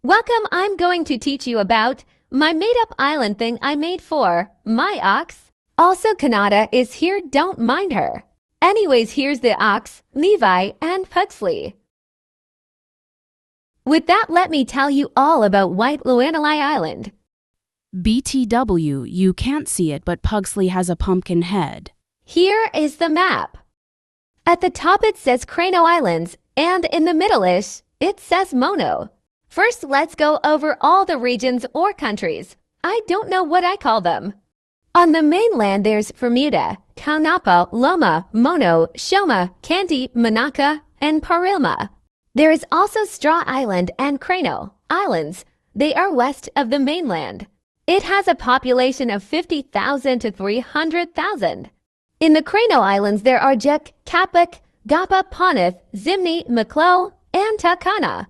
Welcome, I'm going to teach you about my made-up island thing I made for my ox. Also, Kanata is here, don't mind her. Anyways, here's the ox, Levi, and Pugsley. With that, let me tell you all about White Loanali Island. BTW, you can't see it, but Pugsley has a pumpkin head. Here is the map. At the top it says Crano Islands, and in the middle-ish, it says Mono. First, let's go over all the regions or countries. I don't know what I call them. On the mainland, there's Bermuda, Kaunapa, Loma, Mono, Shoma, Candy, Manaka, and Parilma. There is also Straw Island and Crano Islands. They are west of the mainland. It has a population of 50,000 to 300,000. In the Crano Islands, there are Juk, Kapuk, Gapa, Ponith, Zimni, Maclo, and Takana.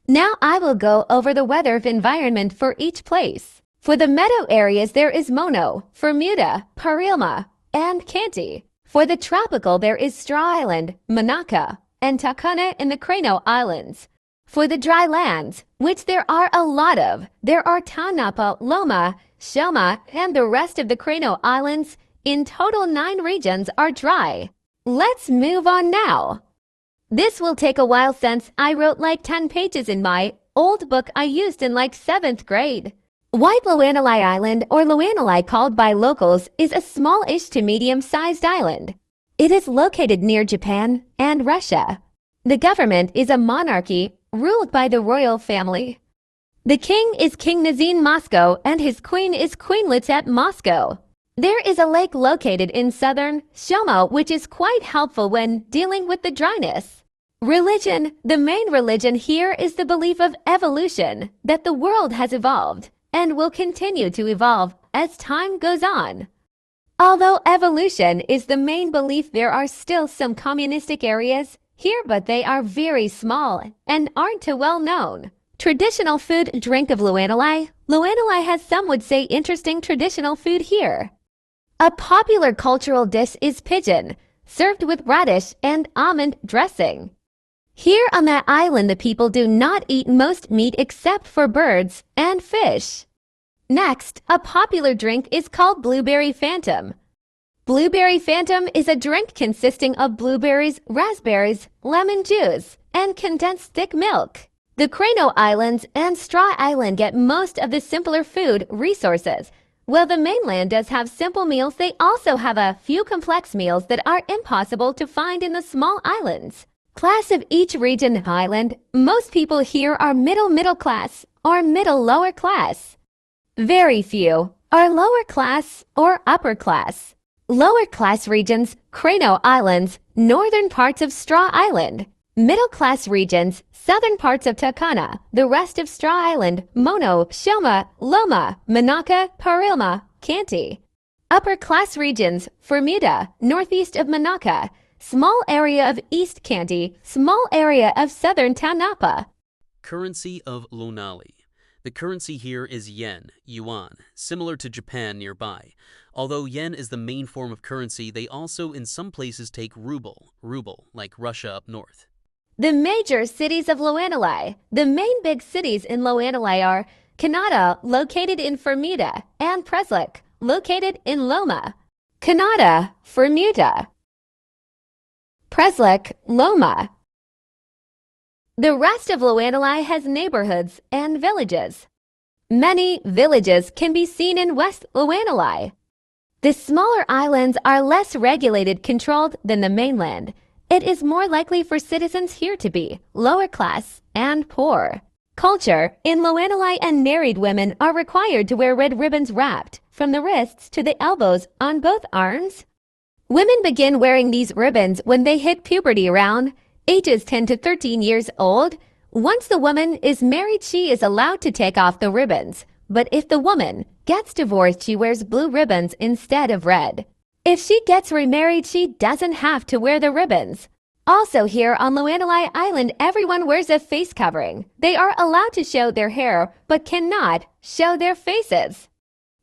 Now I will go over the weather environment for each place. For the meadow areas, there is Mono, Bermuda, Parilma, and Canty. For the tropical, there is Straw Island, Manaka, and Takana in the Crano Islands. For the dry lands, which there are a lot of, there are Taunapa, Loma, Shoma, and the rest of the Crano Islands. In total, 9 regions are dry. Let's move on now. This will take a while since I wrote like 10 pages in my old book I used in like 7th grade. White Loanali Island, or Loanali called by locals, is a small-ish to medium-sized island. It is located near Japan and Russia. The government is a monarchy ruled by the royal family. The king is King Nazim Moscow and his queen is Queen Litet Moscow. There is a lake located in southern Shoma which is quite helpful when dealing with the dryness. Religion. The main religion here is the belief of evolution, that the world has evolved and will continue to evolve as time goes on. Although evolution is the main belief, there are still some communistic areas here, but they are very small and aren't too well known. Traditional food drink of Loanali. Loanali has, some would say, interesting traditional food here. A popular cultural dish is pigeon, served with radish and almond dressing. Here on that island, the people do not eat most meat except for birds and fish. Next, a popular drink is called Blueberry Phantom. Blueberry Phantom is a drink consisting of blueberries, raspberries, lemon juice, and condensed thick milk. The Crano Islands and Straw Island get most of the simpler food resources. While the mainland does have simple meals, they also have a few complex meals that are impossible to find in the small islands. Class of each region and island. Most people here are middle class or middle lower class. Very few are lower class or upper class. Lower class regions, Crano Islands, northern parts of Straw Island. Middle class regions, southern parts of Takana, the rest of Straw Island, Mono, Shoma, Loma, Manaka, Parilma, Canty. Upper class regions, Bermuda, northeast of Manaka, small area of East Canty, small area of southern Taunapa. Currency of Loanali. The currency here is yen, yuan, similar to Japan nearby. Although yen is the main form of currency, they also in some places take ruble, like Russia up north. The major cities of Loanali. The main big cities in Loanali are Kanata, located in Bermuda, and Preslek, located in Loma. Kanata, Bermuda. Preslek, Loma. The rest of Loanali has neighborhoods and villages. Many villages can be seen in West Loanali. The smaller islands are less regulated, controlled than the mainland. It is more likely for citizens here to be lower class and poor. Culture. In Loanali, and married women are required to wear red ribbons wrapped from the wrists to the elbows on both arms. Women begin wearing these ribbons when they hit puberty around ages 10 to 13 years old. Once the woman is married, she is allowed to take off the ribbons. But if the woman gets divorced, she wears blue ribbons instead of red. If she gets remarried, she doesn't have to wear the ribbons. Also here on Loanali Island, everyone wears a face covering. They are allowed to show their hair, but cannot show their faces.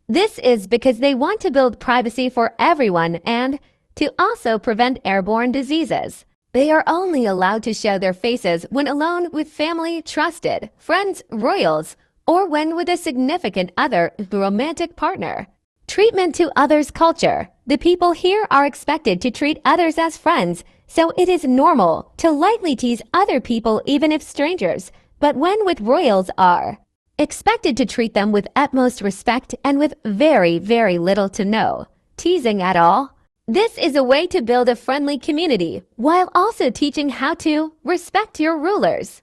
This is because they want to build privacy for everyone and to also prevent airborne diseases. They are only allowed to show their faces when alone with family, trusted, friends, royals, or when with a significant other, romantic partner. Treatment to others culture. The people here are expected to treat others as friends, so it is normal to lightly tease other people even if strangers, but when with royals are expected to treat them with utmost respect and with very, very little to no teasing at all. This is a way to build a friendly community while also teaching how to respect your rulers.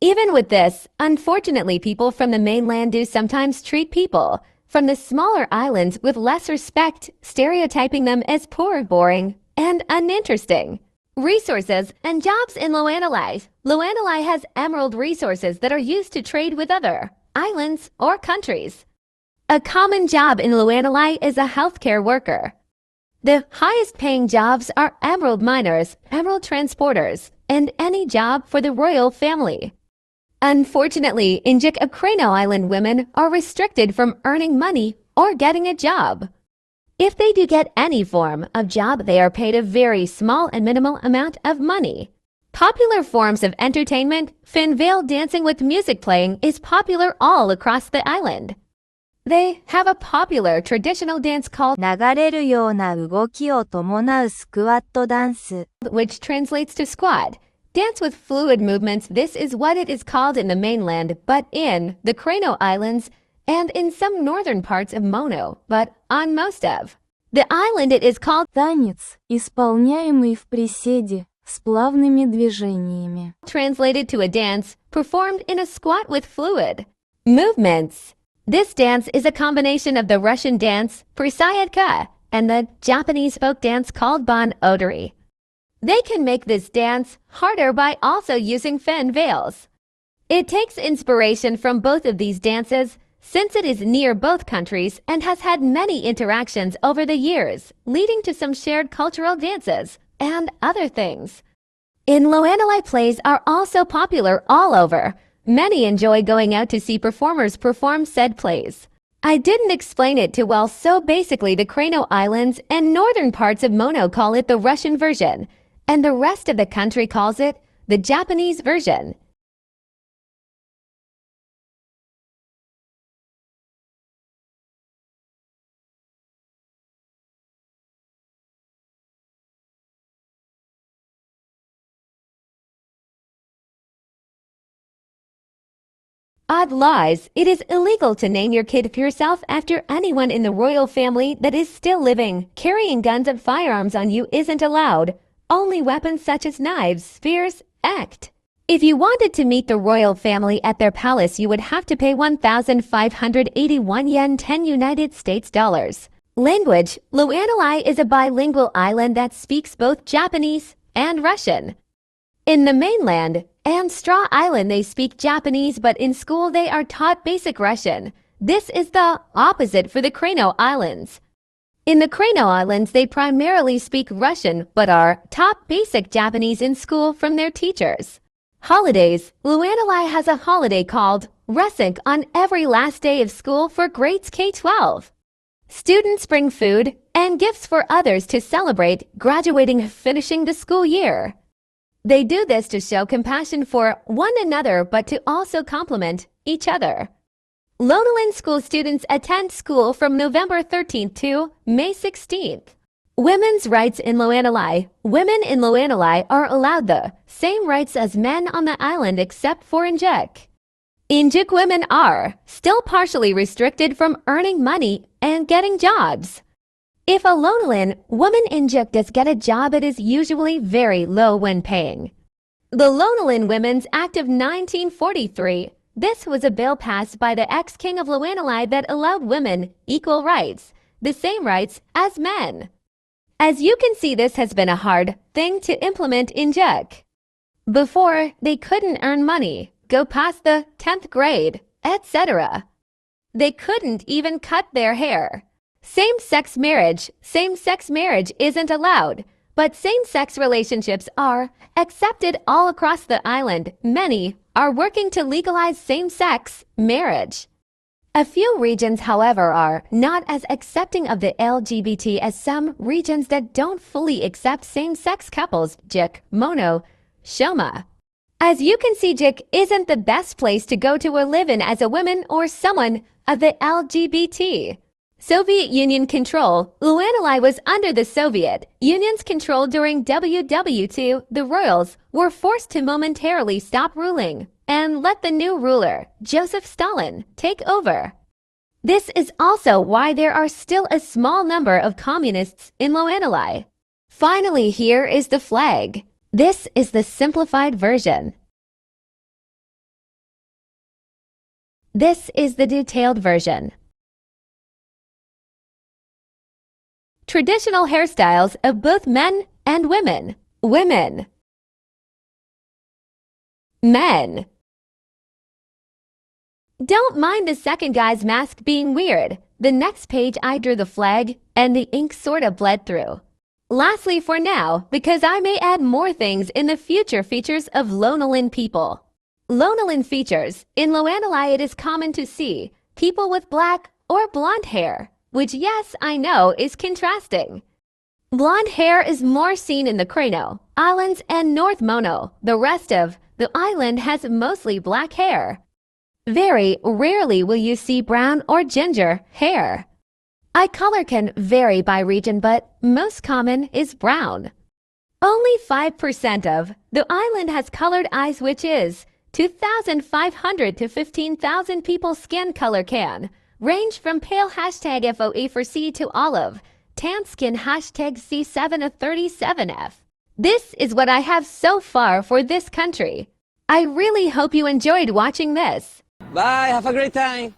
Even with this, unfortunately, people from the mainland do sometimes treat people from the smaller islands with less respect, stereotyping them as poor, boring, and uninteresting. Resources and jobs in Loanali. Loanali has emerald resources that are used to trade with other islands or countries. A common job in Loanali is a healthcare worker. The highest paying jobs are emerald miners, emerald transporters, and any job for the royal family. Unfortunately, Injik of Crano Island women are restricted from earning money or getting a job. If they do get any form of job, they are paid a very small and minimal amount of money. Popular forms of entertainment, fin veil dancing with music playing is popular all across the island. They have a popular traditional dance called 流れるような動きを伴うスクワットダンス which translates to squat. Dance with fluid movements, this is what it is called in the mainland, but in the Crano Islands and in some northern parts of Mono, but on most of the island it is called танец, исполняемый в приседе с плавными движениями. translated to a dance performed in a squat with fluid movements. This dance is a combination of the Russian dance, Prisayadka, and the Japanese folk dance called Bon Odori. They can make this dance harder by also using fin veils. It takes inspiration from both of these dances since it is near both countries and has had many interactions over the years, leading to some shared cultural dances and other things. In Loanali plays are also popular all over. Many enjoy going out to see performers perform said plays. I didn't explain it too well, so basically the Crano Islands and northern parts of Mono call it the Russian version, and the rest of the country calls it the Japanese version. Odd laws. It is illegal to name your kid yourself after anyone in the royal family that is still living. Carrying guns and firearms on you isn't allowed. Only weapons such as knives, spears, act. If you wanted to meet the royal family at their palace, you would have to pay 1,581 yen, 10 United States dollars. Language. Loanali is a bilingual island that speaks both Japanese and Russian. In the mainland and Straw Island, they speak Japanese, but in school they are taught basic Russian. This is the opposite for the Crano Islands. In the Crano Islands, they primarily speak Russian, but are taught basic Japanese in school from their teachers. Holidays. Loanali has a holiday called Rusink on every last day of school for grades K-12. Students bring food and gifts for others to celebrate graduating and finishing the school year. They do this to show compassion for one another, but to also compliment each other. Loanali school students attend school from November 13th to May 16th. Women's rights in Loanali. Women in Loanali are allowed the same rights as men on the island except for Injik. Injik women are still partially restricted from earning money and getting jobs. If a Loanali woman Injik does get a job, it is usually very low when paying. The Loanali Women's Act of 1943. This was a bill passed by the ex-king of Loanali that allowed women equal rights, the same rights as men. As you can see, this has been a hard thing to implement in Injik. Before, they couldn't earn money, go past the 10th grade, etc. They couldn't even cut their hair. Same-sex marriage isn't allowed, but same-sex relationships are accepted all across the island. Many are working to legalize same-sex marriage. A few regions, however, are not as accepting of the LGBT as some regions that don't fully accept same-sex couples, JIC, mono, shoma. As you can see, JIC isn't the best place to go to or live in as a woman or someone of the LGBT. Soviet Union control. Loanali was under the Soviet Union's control during WW2. The royals were forced to momentarily stop ruling and let the new ruler, Joseph Stalin, take over. This is also why there are still a small number of communists in Loanali. Finally, here is the flag. This is the simplified version. This is the detailed version. Traditional hairstyles of both men and women. Women. Men. Don't mind the second guy's mask being weird. The next page I drew the flag and the ink sorta bled through. Lastly for now, because I may add more things in the future features of Loanalan people. Loanalan features. In Loanali it is common to see people with black or blonde hair, which yes, I know is contrasting. Blonde hair is more seen in the Crano Islands and North Mono. The rest of the island has mostly black hair. Very rarely will you see brown or ginger hair. Eye color can vary by region, but most common is brown. Only 5% of the island has colored eyes, which is 2,500 to 15,000 people's skin color can range from pale #FOE for C to olive, tan skin #C7 to 37F. This is what I have so far for this country. I really hope you enjoyed watching this. Bye, have a great time.